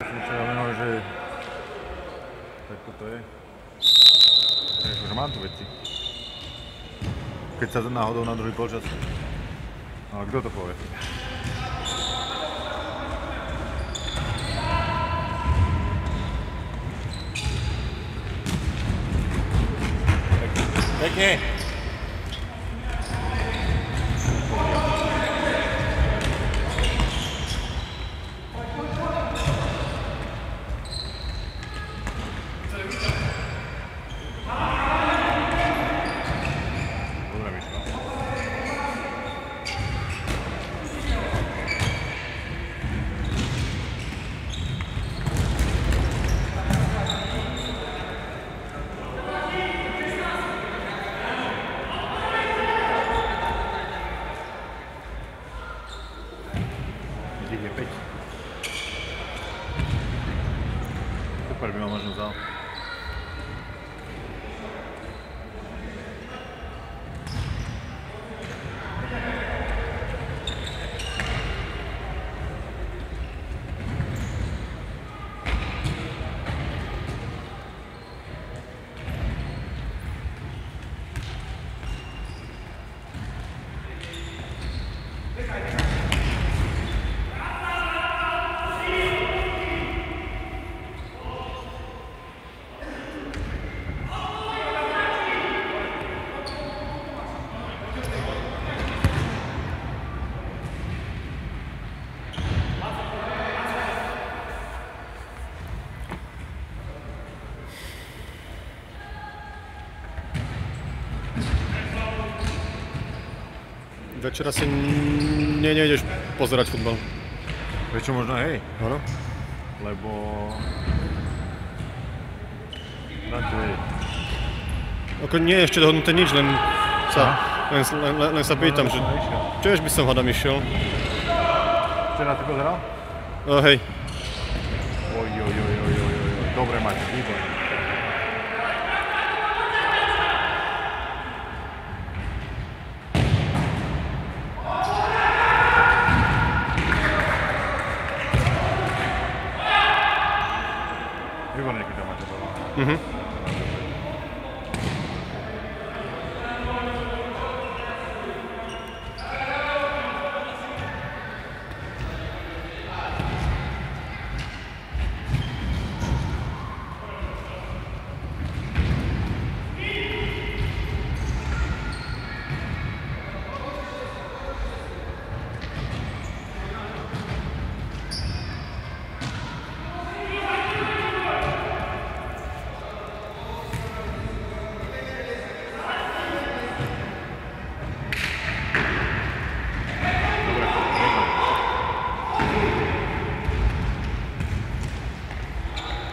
Čo ja viem, že... Tak toto je. Že mám tu veci. Keď sa náhodou na druhý polčas. Ale kto to povie? Pekne! Super by ma možno vzal. Večer asi nejdeš pozerať futbal. Prečo možno hej? Áno. Lebo... Rád je. Ako nie je ešte dohodnuté nič, len sa pýtam, že... Tiež by som hádam išiel. Včera si pozeral? Hej. Oj. Dobre máte, výborné. Výborne, keď to máte povedal.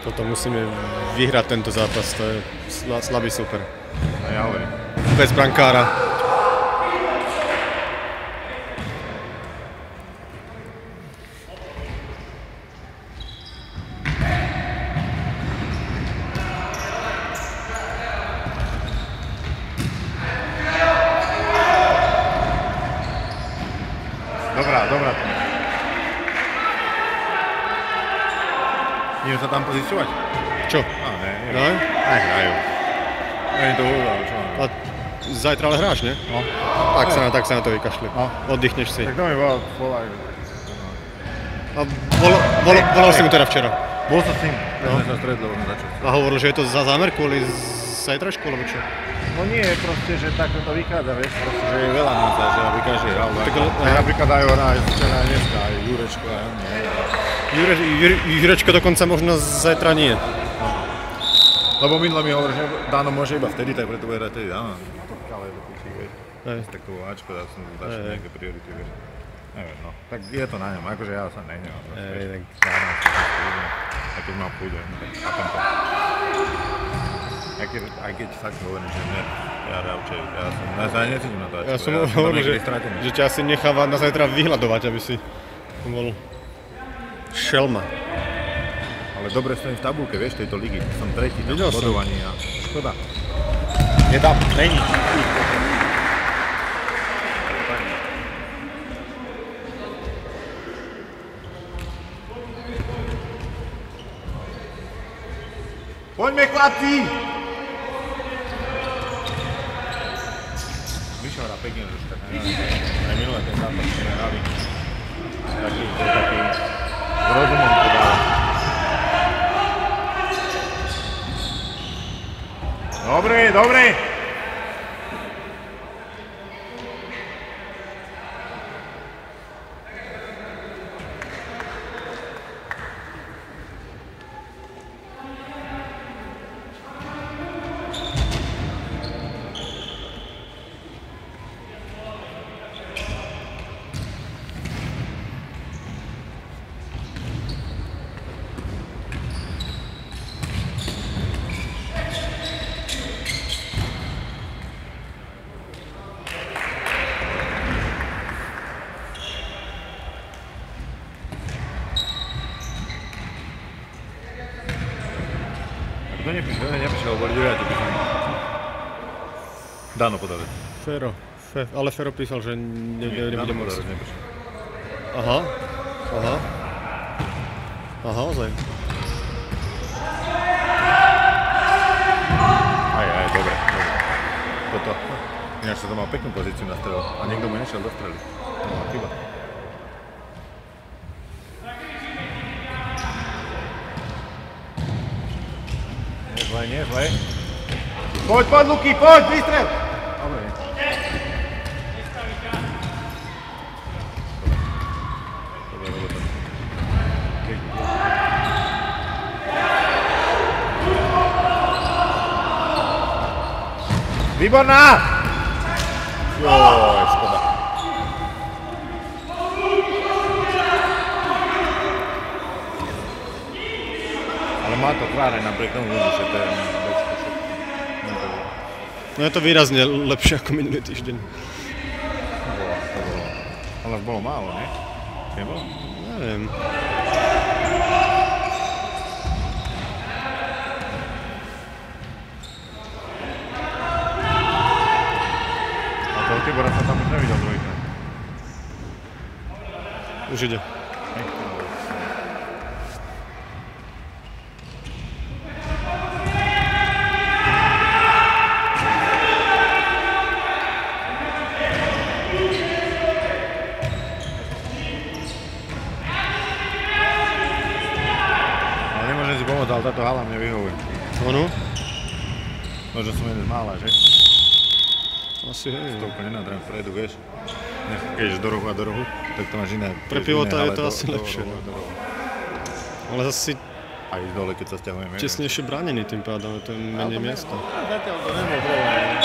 Toto musíme vyhrať tento zápas, to je slabý super. A ja hovorím. Bez brankára. Dobrá. Ideme sa tam pozíciovať? Čo? Ne. Nehrajú. Nie to uvedal, čo? A zajtra ale hráš, ne? No. Tak sa na to vykašli. No. Oddychneš si. Tak to mi volaj. A volal si mu teda včera? Bol sa s tým, keď sme sa stretli na začiatku. A hovoril, že je to za zámer kvôli zajtrašku, alebo čo? No nie, proste, že takto to vychádza, vieš, proste, že je veľa nás, že aby každý hral. Tak napríklad aj ona, aj včera, aj dneska, aj Jurečko, aj on, nie. Jurečko dokonca možno zajtra nie. Lebo minule mi hovorí, že Dano môže iba vtedy, tak preto bude hrať vtedy, áno. Ale to pičí, vieš. Tak to bolo Ačko, dá som začal nejaké priority, vieš. Neviem, no. Tak je to na ňom, akože ja sa nehnevám. A keď mám pôjde, chápem to. Aj keď fakt hovorím, že ne, ja radšej, ja sa necítim na to Ačko. Ja som hovoril, že ťa asi necháva na zajtra vyhľadovať, aby si bol šelma. Ale dobre stojím v tabulke, vieš, tejto ligy. Som tretí na bodovaní a škoda. Je tam, není. Poďme, chlapci! Vyšiel hrá pekne, že tak aj minulé ten zápas, ktoré hrali. Taký s rozumom to dal. Dobre, dobre! Kto neprišiel, boli 9, by som... Dano podali. Fero. Ale Fero písal, že nebude môcť. Neprišiel. Aha. Ozaj. Aj, dobre. Toto. Ináč sa to mal peknú pozíciu nastavil a niekto mu nešiel dostreliť. To bola chyba. Nie zle. Poď, Luky, poď, vystrel! Dobre, nie. Dobre. Výborná! Joj, škoda. Ale má to tvár aj napriek tomu, že to je No je to výrazne lepšie ako minulý týždeň. To bolo. Ale bolo málo, ne? Nebolo? Neviem. A toho Tibora sa tam už nevidel druhýkrát. Už ide. Ale táto hala mne vyhovuje. Ono? Možno som jeden z mála, že? Asi hej. To úplne nenadrem vpredu, vieš. Keď ideš do rohu a do rohu, tak to máš iné. Pre pivota je to asi lepšie. Ale zase si aj dole, keď sa stiahujeme. tesnejšie bránený tým pádom, to je menej miesta. Zatiaľ to nebol problém.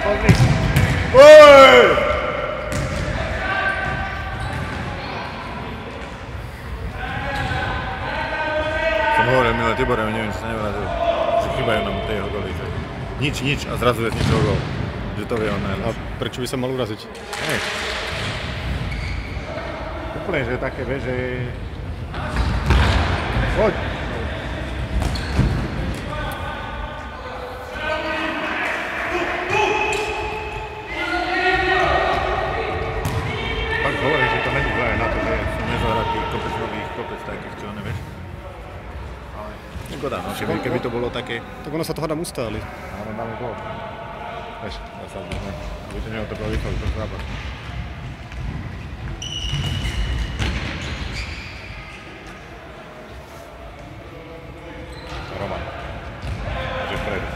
Pozri. Oj! Som hovoril, milé Tibore, neviem, či sa nevrátil, že chýbajú nám tie jeho goly. Nič a zrazu je z ničoho gol. Že to vie on najlepšie. A prečo by sa mal uraziť? Hej. Úplne, že také, vieš, že... Poď! Hovorím, že to není zlé na to, že som nezahratý kopec nových, kopec takých, čo nevieš. Ale škoda, no, keby to bolo také... Tak ono sa to hádam ustáli. Áno, dáme gól. Vieš, ja sa zbudne, aby to neotrpel východ, to zápas. Roman. Takže vpredu.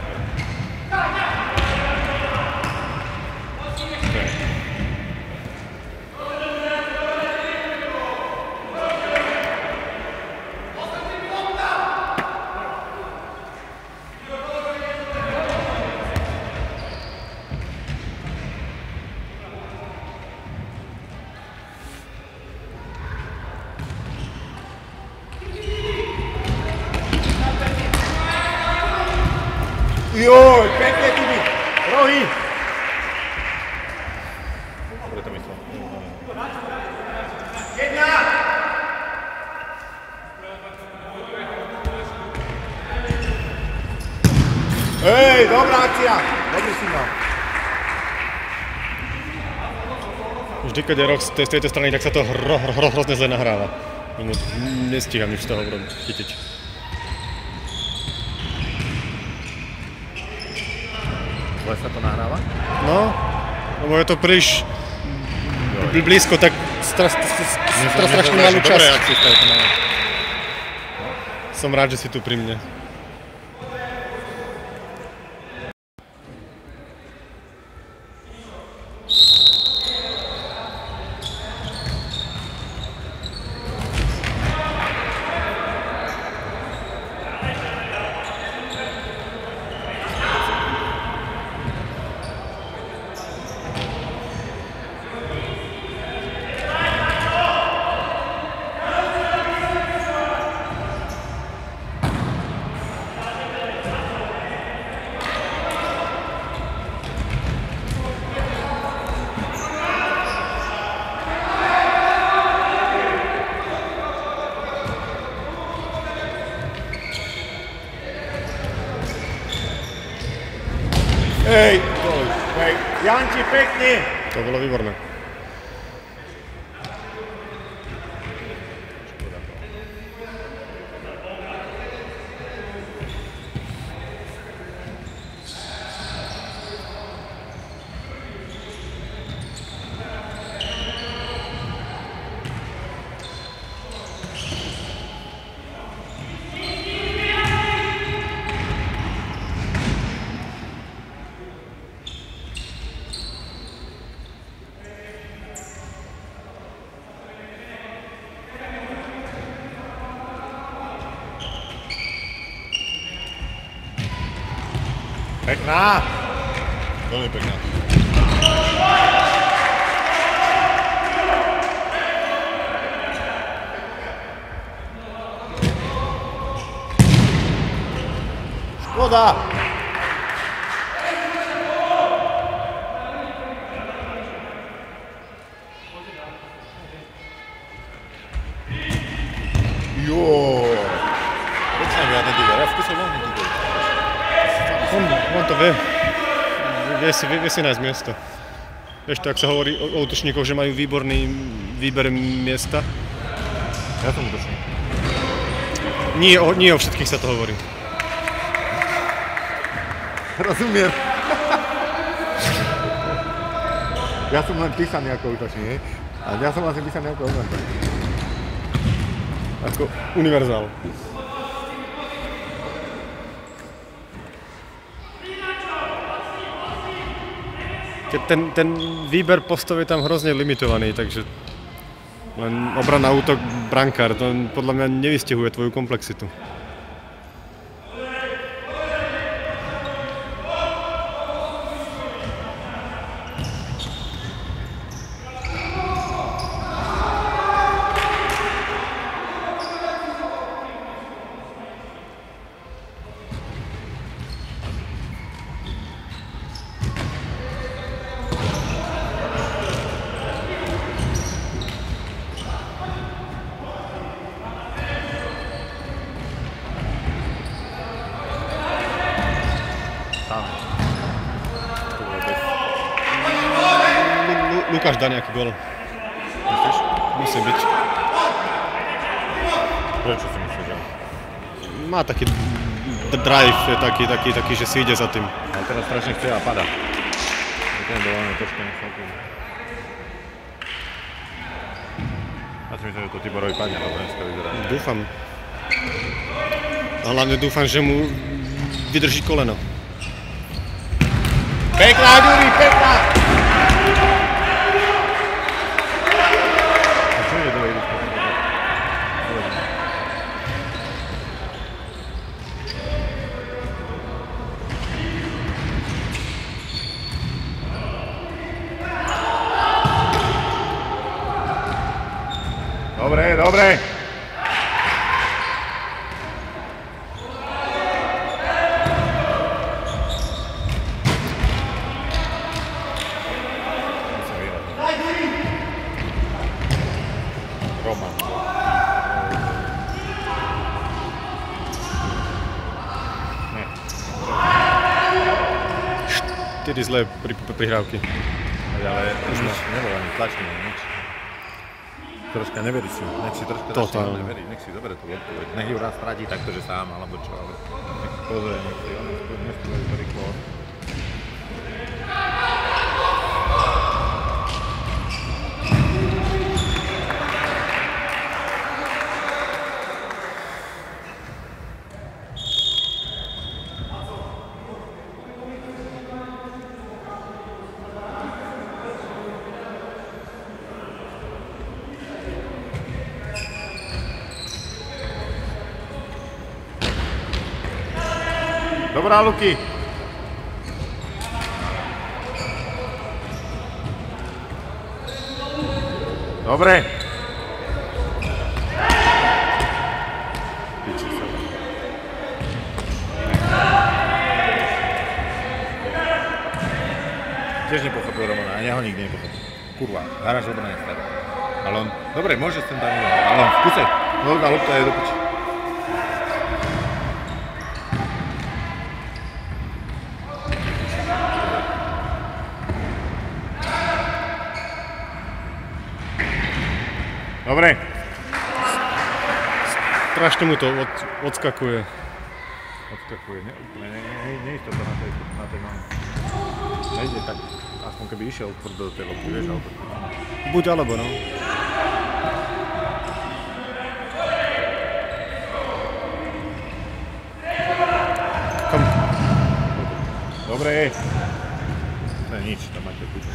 Joj, pekne ty mi! Rohy! Dobre to myslel. Hej, dobrá akcia! Dobrý signál. Vždy, keď je roh z tejto strany, tak sa to hrozne zle nahráva. Nestíham nič z toho chytiť. Zle sa to nahráva? No, lebo je to príliš blízko, tak strašne malú časť. Dobre, ak si to malo. Som rád, že si tu pri mne. Hej, hej, Janči, pekne! To bolo výborné. Pekná! Veľmi pekná. Škoda! Joj! Prečo nám žiadne digger? Ja skúsil veľmi digger. On to vie. Vie si nájsť miesto. Vieš to, ak sa hovorí o útočníkoch, že majú výborný výber miesta. Ja som útočník. Nie o všetkých sa to hovorí. Rozumiem. Ja som len písaný ako útočník, a ja som vlastne písaný ako obránca. Ako univerzál. Ten výber postov je tam hrozne limitovaný, takže len obrana, útok, brankár, to podľa mňa nevystihuje tvoju komplexitu. Lukáš dá nejaký gól. Myslíš? Musí byť. Prečo si myslíš, že? Má taký drive, je taký, že si ide za tým. Ale teraz strašne chce a pada. Ten dovolený troška nechal. Ja si myslím, že to Tiborovi padne, lebo dneska vyzerá. Dúfam. A hlavne dúfam, že mu vydrží koleno. Pekná, Ďuri, pekná! A čo je dole? Dobre, dobre. vtedy zlé prihrávky. Ale už nebolo ani tlačené, nič. Troška neverí si, nech si troška Totálne. neverí, nech si zoberie tú loptu, nech ju raz stratí takto, že sám, alebo čo, ale nech pozrie, nech si nespúvajú to rýchlo. Dobrá, Luky. Dobre. Piči sa. Tiež nepochopil Romana, ani ja ho nikdy nepochopil. Kurva, hráš obrane stále. Ale on, dobre, môže sem tam ísť, ale on v kuse. Veľká lopta je do piči. Dobre. Strašne mu to odskakuje. Odskakuje, neistota na tej nohe. Nejde tak, aspoň keby išiel tvrdo do tej lopty, vieš, ale to... Buď alebo, no. Kam? Dobre. To je nič, tam máte kúčo.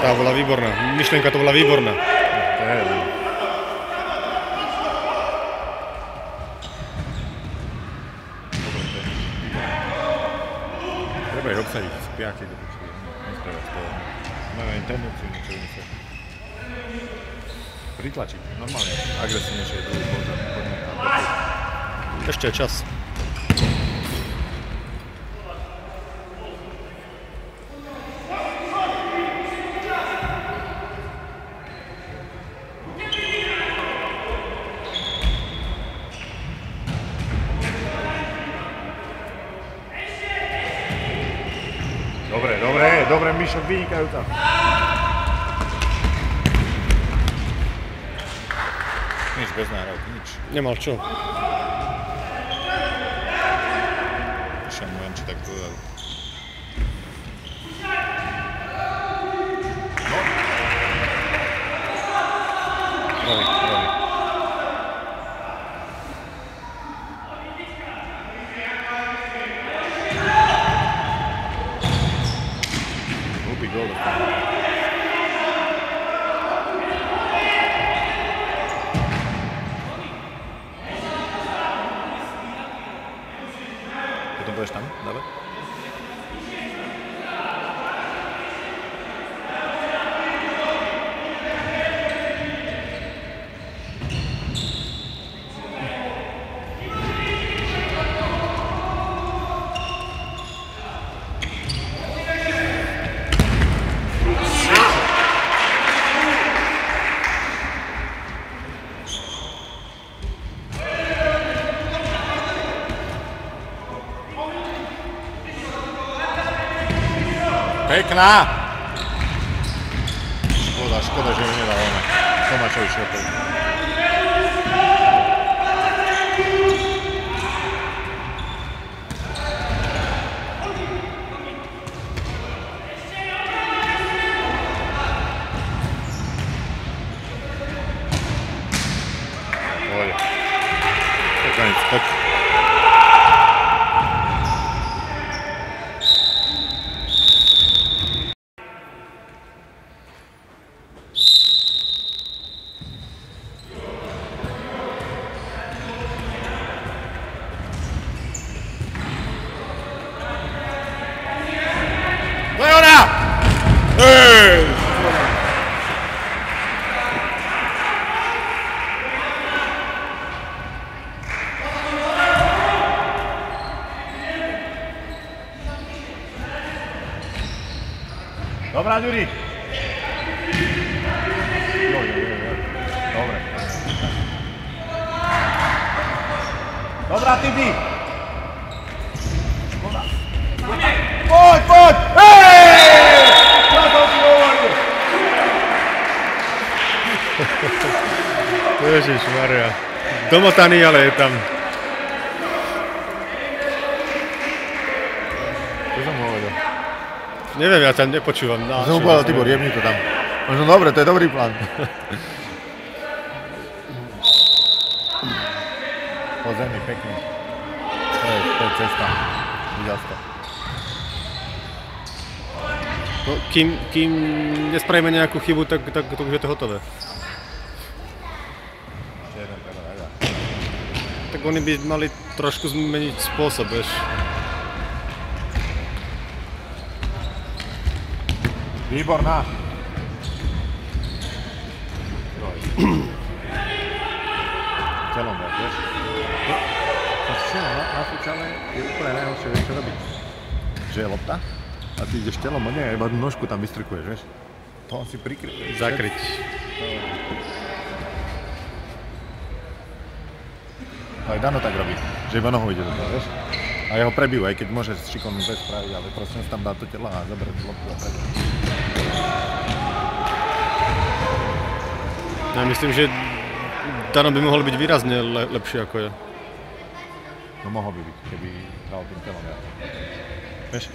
Tá bola výborná. Myšlienka to bola výborná. To je, no. Treba ich obsadiť, spiaci do počuť. Nespravia z toho. Majú aj tendenciu niečo vymyslieť. Pritlačiť, normálne. Agresívnejšie je druhý bol tam. Ešte je čas. Dobre, Mišo, vynikajúca. Nič bez náhrávky, nič. Nemal čo. Ešte mu len či tak povedal. No. Rovi. Gól dostane. Potom budeš tam, dále? Pekná! Škoda, že ju nedal ona. Tomáčovi šlepej. Pohode. To je koniec, poď. Dobrá, Ďuri. Dobre. Dobrá, Tibi. Poď, poď! Hej! Ja som ti hovoril. Ježišmaria. Domotaný, ale je tam. Čo som hovoril? Neviem, ja ťa nepočúvam. Som mu povedal, Tibor, jebni to tam. Možno dobre, to je dobrý plán. Po zemi, pekne. To je cesta. Videl si to. Kým nespravíme nejakú chybu, tak už je to hotové. Tak oni by mali trošku zmeniť spôsob, vieš. Výborná. Telom, vieš? To na fučale je úplne najhoršie, vieš čo robiť? Že je lopta a ty ideš telom, nie, iba nožku tam vystrkuješ, vieš? To on si prikryje. Zakryť. Aj Dano tak robí, že iba nohou ide do toho, vieš? A jeho prebijú, aj keď môže šikovnú vec spraviť, ale proste tam dá to telo a zaberať loptu a prebijú. Ja myslím, že Dano by mohol byť výrazne lepší ako je. No mohol by byť, keby hral tým telom viac. Vieš?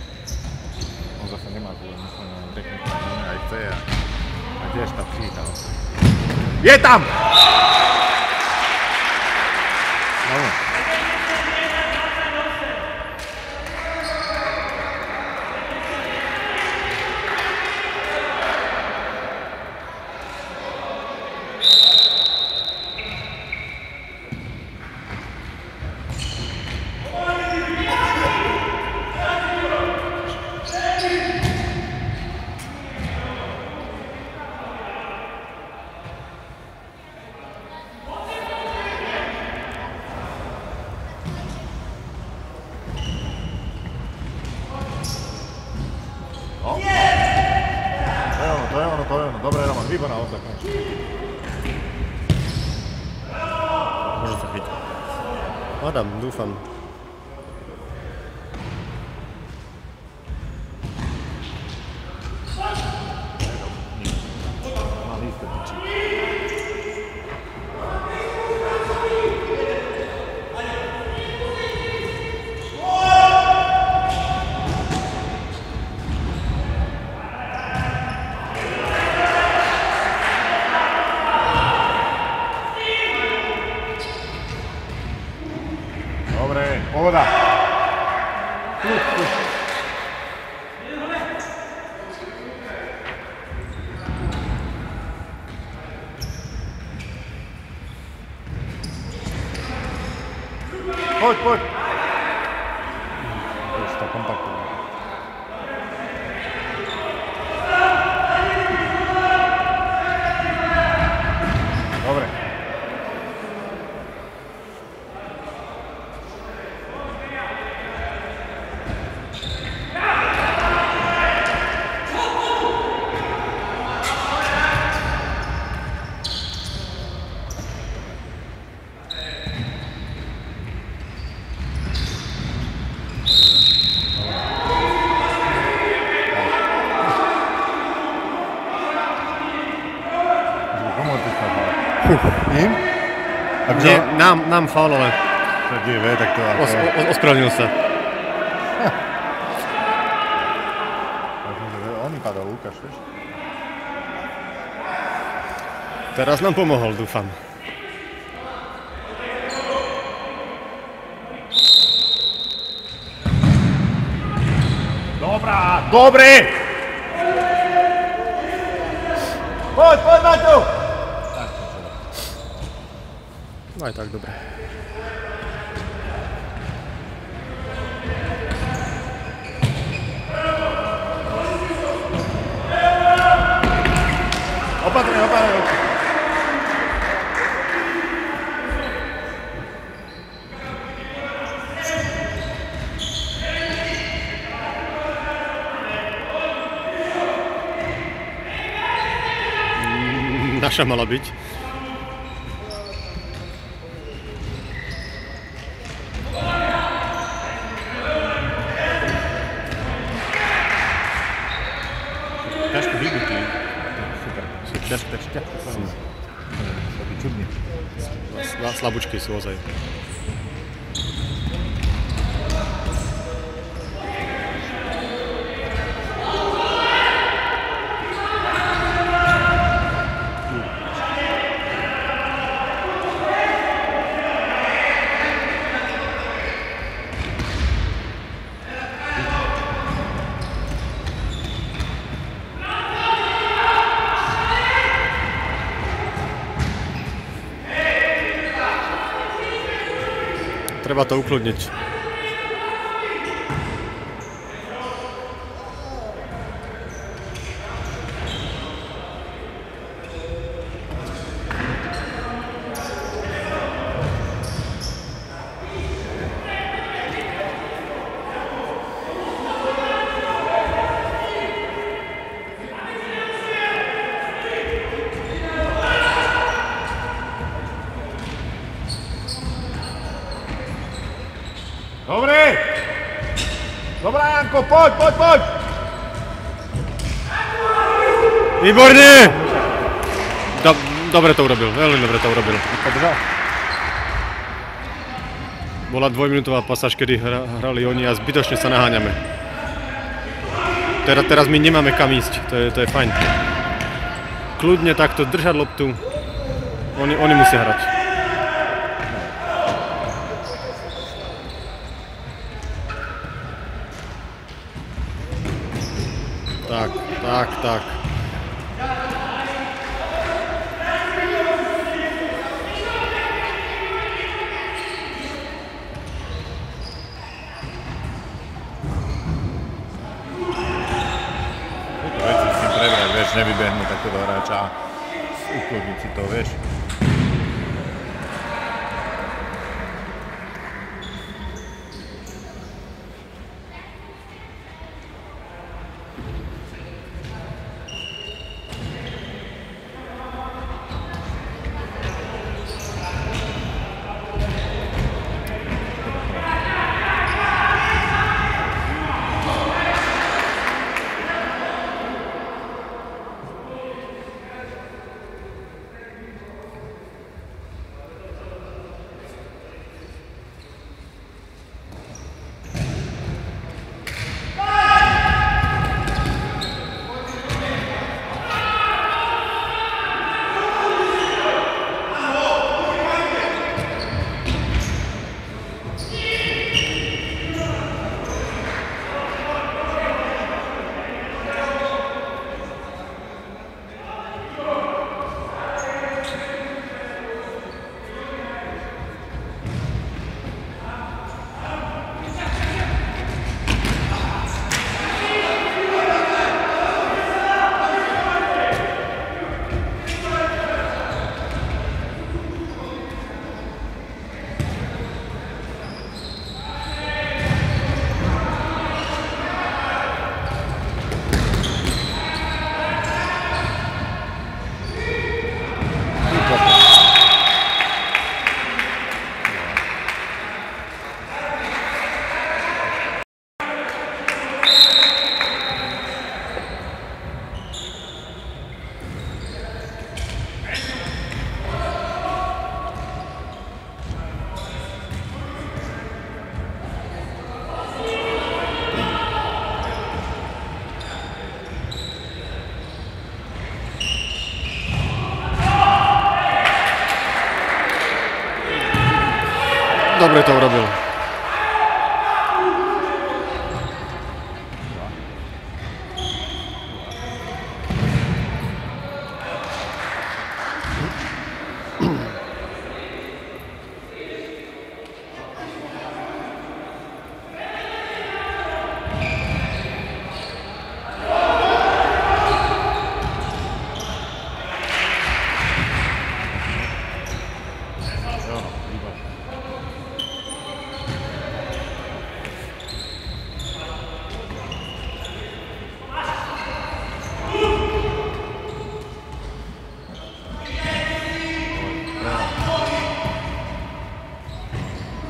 On zase nemá tú myslenú techniku, aj chce a tiež tá psychika. Je tam! No. To je ono. Dobre, Roman, výborná odda. Môže sa chytiť. Adam, dúfam. Mal ísť, piči. Dobre, pohoda. Poď, poď. Už to kontaktuje. Dobre. Im? Nie, nám faul, ale Tak je, vie, tak to... ospravedlnil sa. On mi padal Lukáš, vieš? Teraz nám pomohol, dúfam. Dobrá! Dobre! Poď, poď, Maťo! Aj tak, dobre. Opatrne, opatrne. naša mala byť. Ťažko vybitý. Super. Ťažko. Taký čudný. Slabúčky sú ozaj. Treba to ukludniť. Dobre! Dobrá, Janko, poď! Výborne! Dobre to urobil, veľmi dobre to urobil. Bola dvojminútová pasáž, kedy hrali oni a zbytočne sa naháňame. Teraz my nemáme kam ísť, to je fajn. Kľudne takto držať loptu, oni musia hrať. Tak. Veci si prebrať, vieš, nevybehnú takto do hráča a ukludniť si to, vieš. Dobre to urobil.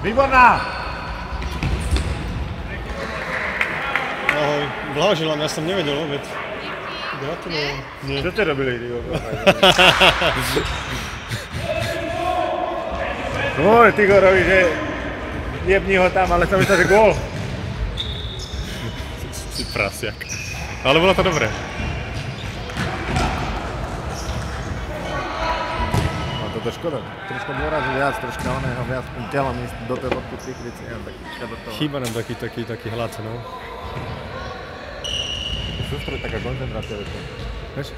Výborná! Ahoj, blahoželám, ja som nevedel vôbec. Gratulujem. Čo ste robili, ty kokos? Môj, ty Gorovi, že jebni ho tam, ale som myslel, že gól. Si prasiak. Ale bolo to dobré. No toto škoda. Troška dôrazu viac, troška oného viac telom ísť do tej lopky prikryť si jen taký do toho. Chýba nám taký hlad, no. Sústreď, taká koncentrácia večer. Vieš?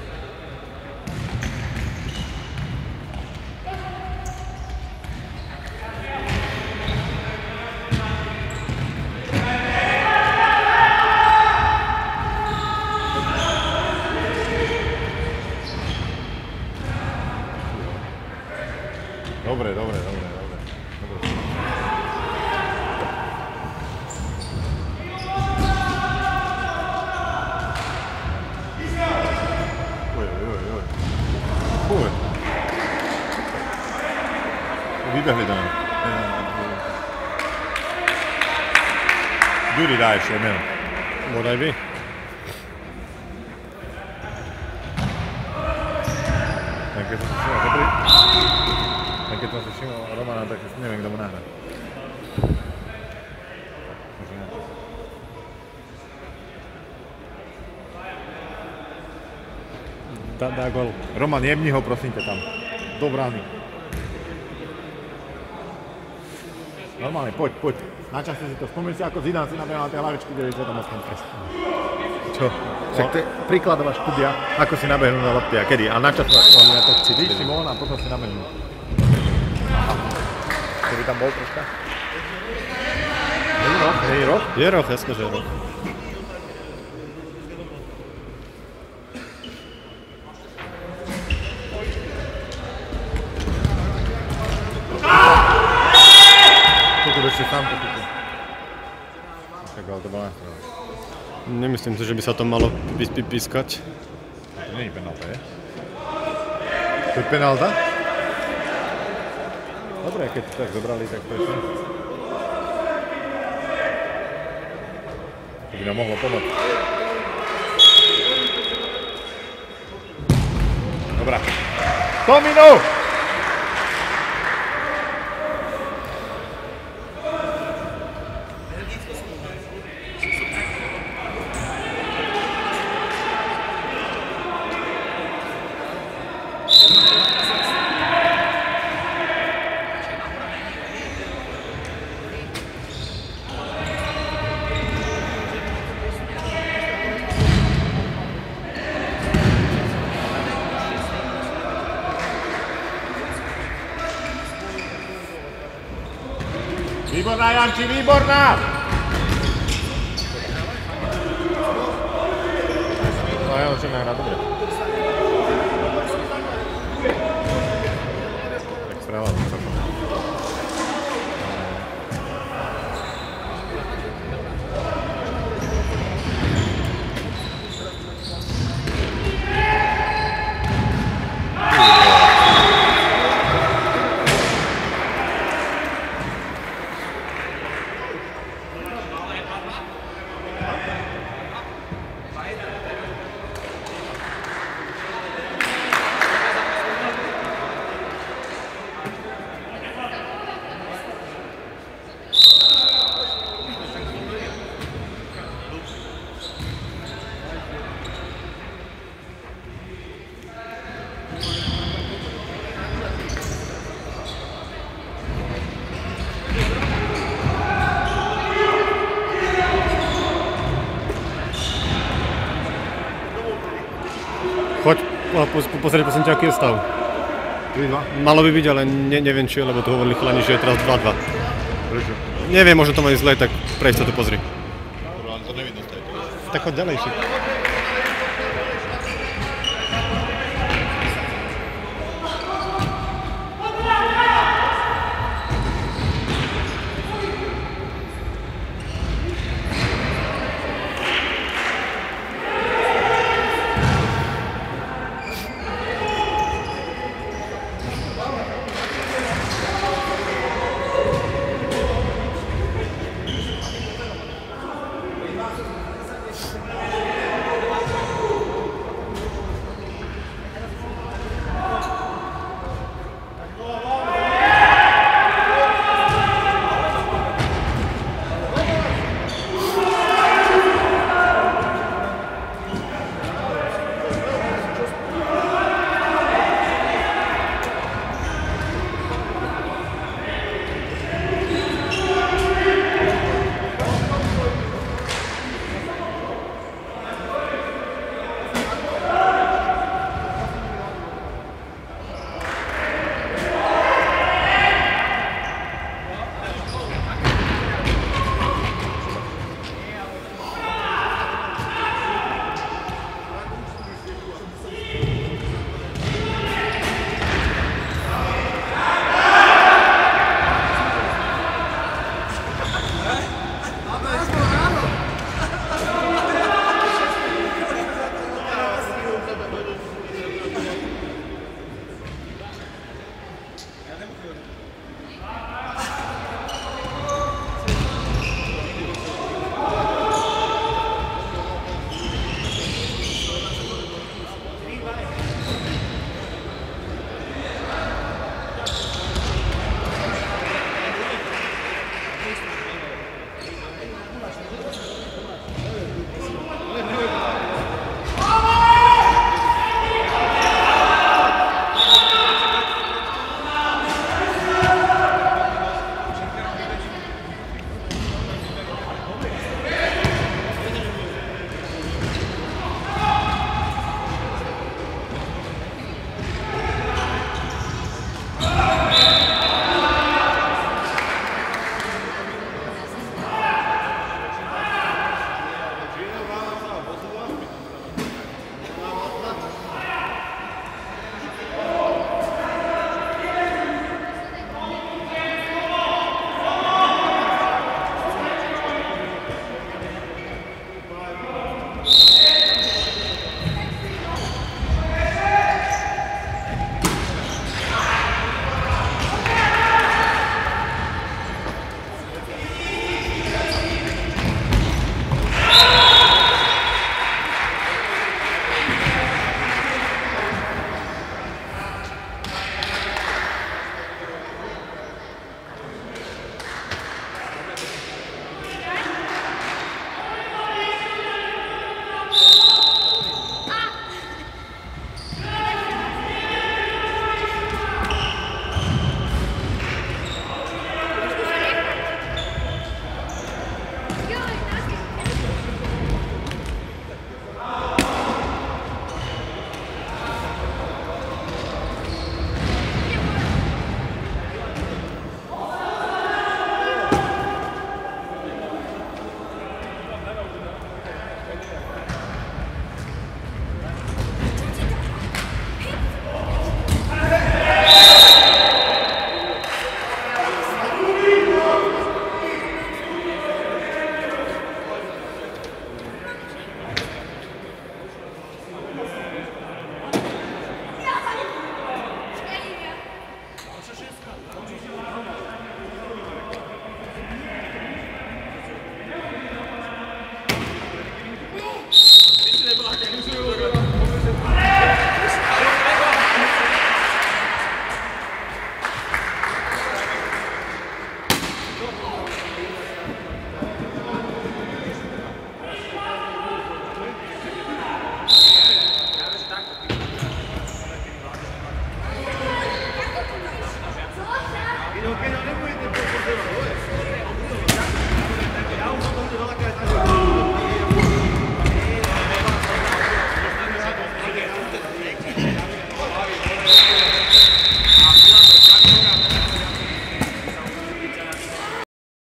Dobre. Vybehli do nás. Dury dá ešte, neviem. Bodaj by. Keď som si všimol Romana, tak neviem, kto mu nahrá. Dá gol. Roman, jebni ho, prosím ťa tam. Do brány. Normálne, poď. Načasne si to. Spomeň si, ako Zidane si nabehal na tej hlavičky, kde je to tam ostane. Čo? Však to je príkladová štúdia, ako si nabehnú na lopty a kedy. A načasovať. Oni na to chci. Víš si von a potom si nabehnú. Aha. Keby tam bol troška? Nie je roh? Je roh, jasne, že je roh. Ešte sám to chytil. Tak ale to bola nástroj. Nemyslím si, že by sa to malo pískať. To nie je penálta, je? To je penálta? Dobre, keď to tak zobrali, tak to je to. To by nám mohlo pomôcť. Dobrá. Tomino! Výborná, Janči, výborná! No ja už nehrá dobre. Tak správa, to sa Choď, pozrieť prosím ťa, aký je stav. 3-2. Malo by byť, ale neviem či, lebo tu hovorili chalani, že je teraz 2-2. Prečo? Neviem, možno to majú zle, tak prejď sa to pozri. Dobre, ale to nevidno z tejto. Tak choď ďalej si.